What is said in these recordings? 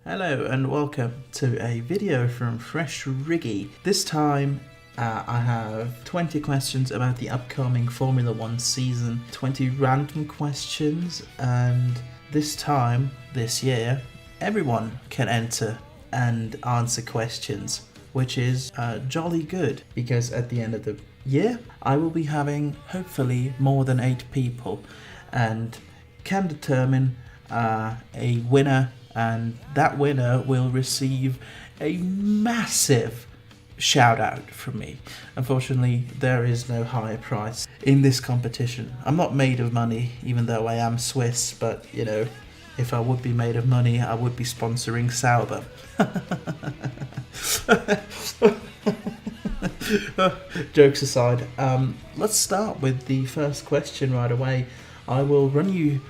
Hello and welcome to a video from Fresh Riggy. This time I have 20 questions about the upcoming Formula 1 season, 20 random questions, and this time, this year, everyone can enter and answer questions, which is jolly good, because at the end of the year I will be having hopefully more than 8 people and can determine a winner, and that winner will receive a massive shout out from me. Unfortunately, there is no higher prize in this competition. I'm not made of money, even though I am Swiss, but you know, if I would be made of money, I would be sponsoring Sauber. Jokes aside, let's start with the first question right away. I will run you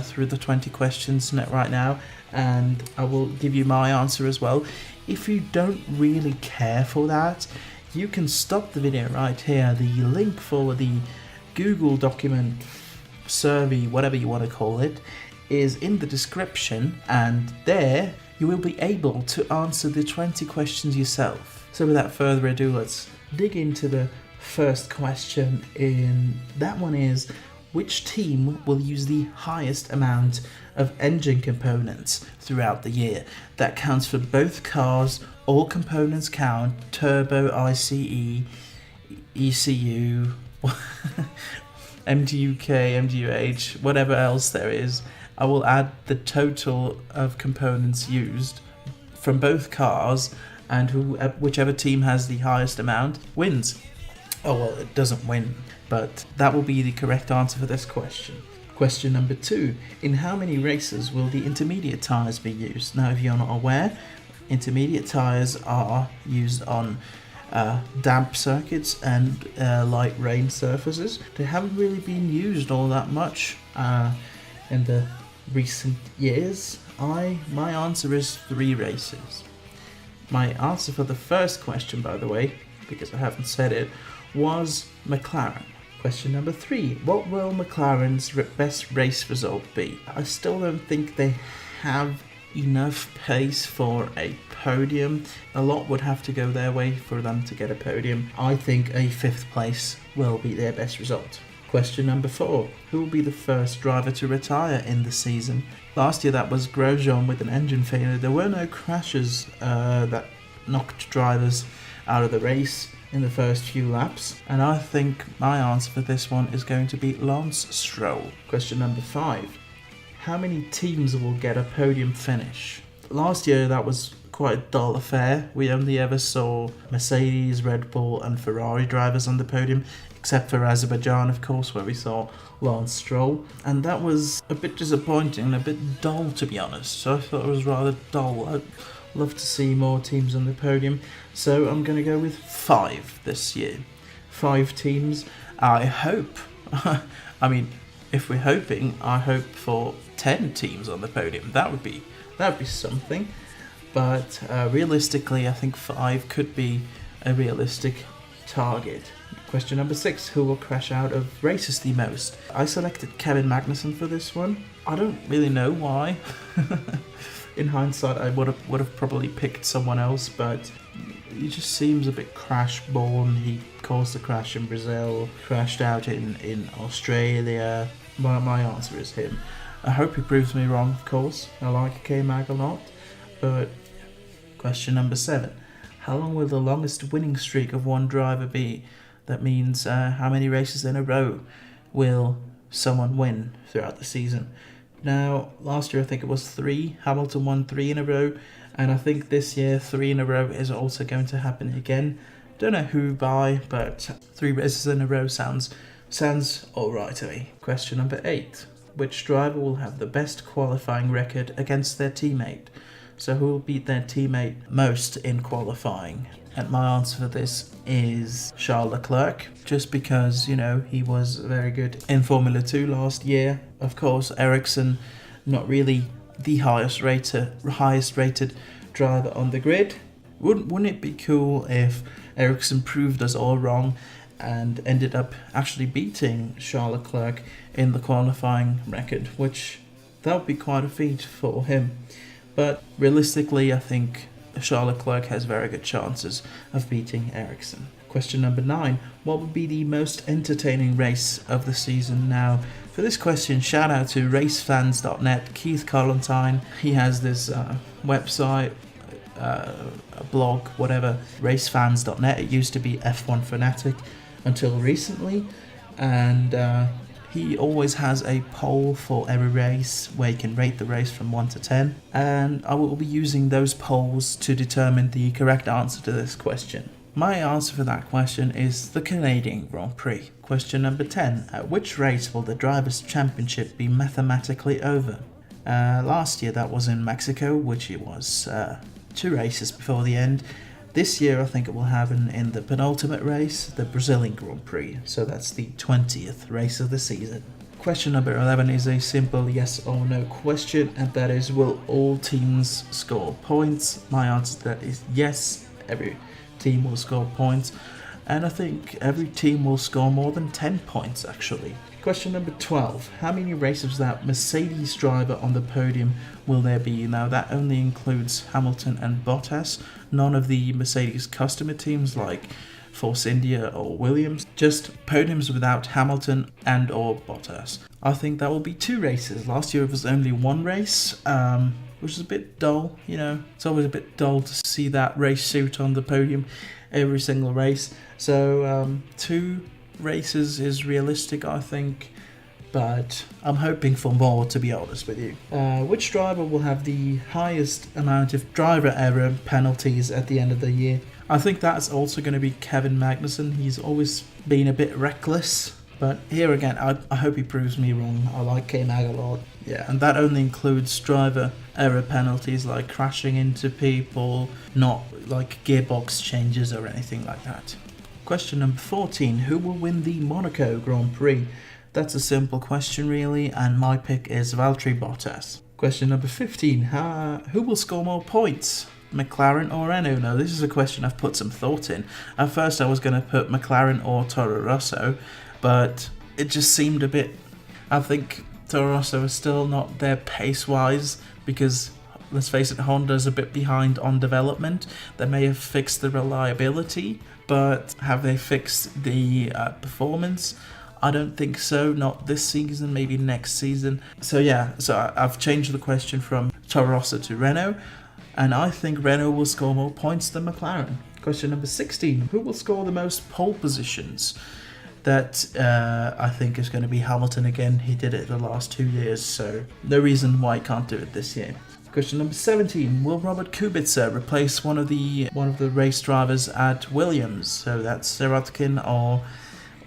through the 20 questions right now, and I will give you my answer as well. If you don't really care for that, you can stop the video right here. The link for the Google document survey, whatever you want to call it, is in the description, and there you will be able to answer the 20 questions yourself. So without further ado, let's dig into the first question. That one is, which team will use the highest amount of engine components throughout the year? That counts for both cars. All components count: turbo, ICE, ECU, MDUK, MDUH, whatever else there is. I will add the total of components used from both cars, and whichever team has the highest amount wins. Oh well, it doesn't win, but that will be the correct answer for this question. Question number 2. In how many races will the intermediate tyres be used? Now, if you're not aware, intermediate tyres are used on damp circuits and light rain surfaces. They haven't really been used all that much in the recent years. My answer is 3 races. My answer for the first question, by the way, because I haven't said it, was McLaren. Question number 3. What will McLaren's best race result be? I still don't think they have enough pace for a podium. A lot would have to go their way for them to get a podium. I think a 5th place will be their best result. Question number 4. Who will be the first driver to retire in the season? Last year that was Grosjean with an engine failure. There were no crashes that knocked drivers out of the race in the first few laps, and I think my answer for this one is going to be Lance Stroll. Question number 5. How many teams will get a podium finish? Last year that was quite a dull affair. We only ever saw Mercedes, Red Bull and Ferrari drivers on the podium, except for Azerbaijan, of course, where we saw Lance Stroll, and that was a bit disappointing and a bit dull, to be honest. So I thought it was rather dull. I'd love to see more teams on the podium, so I'm going to go with 5 this year. 5 teams. I hope, I mean, if we're hoping, I hope for 10 teams on the podium. That would be something, but realistically, I think 5 could be a realistic target. Question number 6. Who will crash out of races the most? I selected Kevin Magnussen for this one. I don't really know why. In hindsight, I would have probably picked someone else, but he just seems a bit crash-born. He caused a crash in Brazil, crashed out in Australia. My answer is him. I hope he proves me wrong, of course. I like K-Mag a lot. But question number 7. How long will the longest winning streak of one driver be? That means how many races in a row will someone win throughout the season? Now, last year I think it was 3. Hamilton won 3 in a row, and I think this year 3 in a row is also going to happen again. Don't know who by, but 3 races in a row sounds alright to me. Question number 8. Which driver will have the best qualifying record against their teammate? So who will beat their teammate most in qualifying? And my answer for this is Charles Leclerc, just because, you know, he was very good in Formula 2 last year. Of course, Ericsson, not really the highest rated driver on the grid. Wouldn't it be cool if Ericsson proved us all wrong and ended up actually beating Charles Leclerc in the qualifying record, which that would be quite a feat for him. But realistically, I think Charles Leclerc has very good chances of beating Ericsson. Question number 9. What would be the most entertaining race of the season? Now, for this question, shout out to racefans.net, Keith Collentine. He has this website, a blog, whatever, racefans.net. It used to be F1 Fanatic until recently. And he always has a poll for every race where you can rate the race from 1 to 10. And I will be using those polls to determine the correct answer to this question. My answer for that question is the Canadian Grand Prix. Question number 10. At which race will the Drivers' Championship be mathematically over? Last year that was in Mexico, which it was 2 races before the end. This year I think it will happen in the penultimate race, the Brazilian Grand Prix. So that's the 20th race of the season. Question number 11 is a simple yes or no question, and that is, will all teams score points? My answer to that is yes. Every team will score points, and I think every team will score more than 10 points actually. Question number 12. How many races without Mercedes driver on the podium will there be? Now that only includes Hamilton and Bottas, none of the Mercedes customer teams like Force India or Williams, just podiums without Hamilton and or Bottas. I think that will be 2 races. Last year it was only 1 race, which is a bit dull, you know. It's always a bit dull to see that race suit on the podium every single race. So 2 races is realistic, I think, but I'm hoping for more, to be honest with you. Which driver will have the highest amount of driver error penalties at the end of the year? I think that's also going to be Kevin Magnussen. He's always been a bit reckless, but here again, I hope he proves me wrong. I like K-Mag a lot. Yeah, and that only includes driver error penalties like crashing into people, not like gearbox changes or anything like that. Question number 14. Who will win the Monaco Grand Prix? That's a simple question really, and my pick is Valtteri Bottas. Question number 15. Who will score more points? McLaren or Renault? Now this is a question I've put some thought in. At first I was going to put McLaren or Toro Rosso, but it just seemed a bit... I think Toro Rosso is still not there pace-wise, because let's face it, Honda's a bit behind on development. They may have fixed the reliability, but have they fixed the performance? I don't think so, not this season, maybe next season. So I've changed the question from Toro Rosso to Renault, and I think Renault will score more points than McLaren. Question number 16. Who will score the most pole positions? That I think is going to be Hamilton again. He did it the last 2 years, so no reason why he can't do it this year. Question number 17. Will Robert Kubica replace one of the race drivers at Williams? So that's Sirotkin or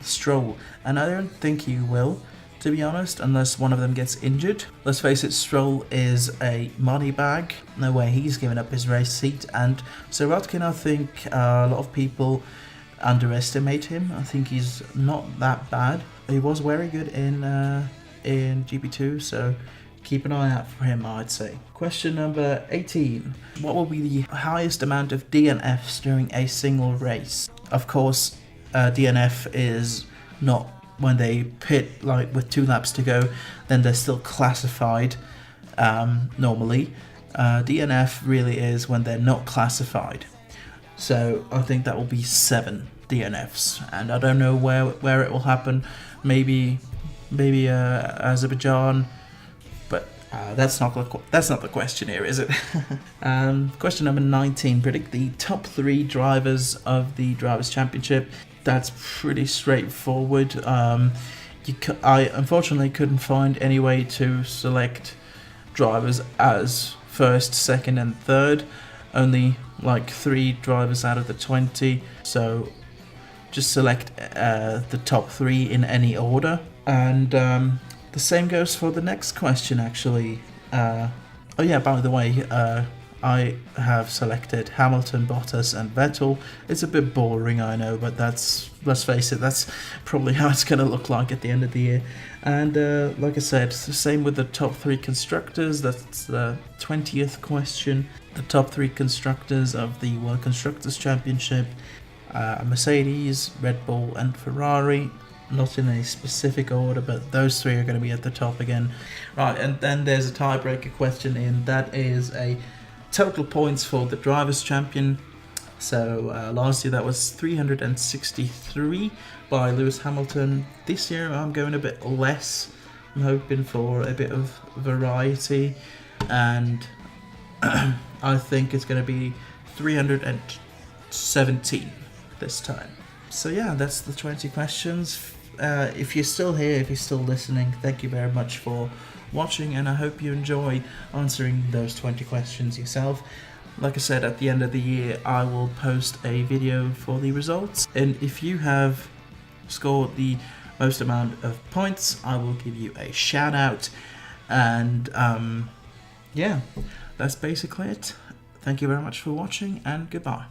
Stroll. And I don't think he will, to be honest, unless one of them gets injured. Let's face it, Stroll is a money bag. No way he's giving up his race seat. And Sirotkin, I think a lot of people underestimate him. I think he's not that bad. He was very good in GP2, so keep an eye out for him, I'd say. Question number 18. What will be the highest amount of DNFs during a single race? Of course, DNF is not when they pit like with 2 laps to go, then they're still classified normally. DNF really is when they're not classified. So I think that will be 7 DNFs, and I don't know where it will happen. Maybe Azerbaijan, but that's not the question here, is it? Question number 19. Predict the top 3 drivers of the Drivers' Championship. That's pretty straightforward. I unfortunately couldn't find any way to select drivers as first, second, and third. Only like 3 drivers out of the 20, so just select the top 3 in any order. And the same goes for the next question actually. By the way, I have selected Hamilton, Bottas and Vettel. It's a bit boring, I know, but let's face it, that's probably how it's going to look like at the end of the year. And like I said, it's the same with the top 3 constructors. That's the 20th question. The top 3 constructors of the World Constructors' Championship, Mercedes, Red Bull and Ferrari. not in a specific order, but those three are going to be at the top again. Right, and then there's a tiebreaker question that is a total points for the Drivers' Champion. So last year that was 363 by Lewis Hamilton. This year I'm going a bit less. I'm hoping for a bit of variety, and I think it's going to be 317 this time. So yeah, that's the 20 questions. If you're still here, if you're still listening, thank you very much for watching, and I hope you enjoy answering those 20 questions yourself. Like I said, at the end of the year I will post a video for the results, and if you have scored the most amount of points, I will give you a shout out. And yeah, that's basically it. Thank you very much for watching, and goodbye.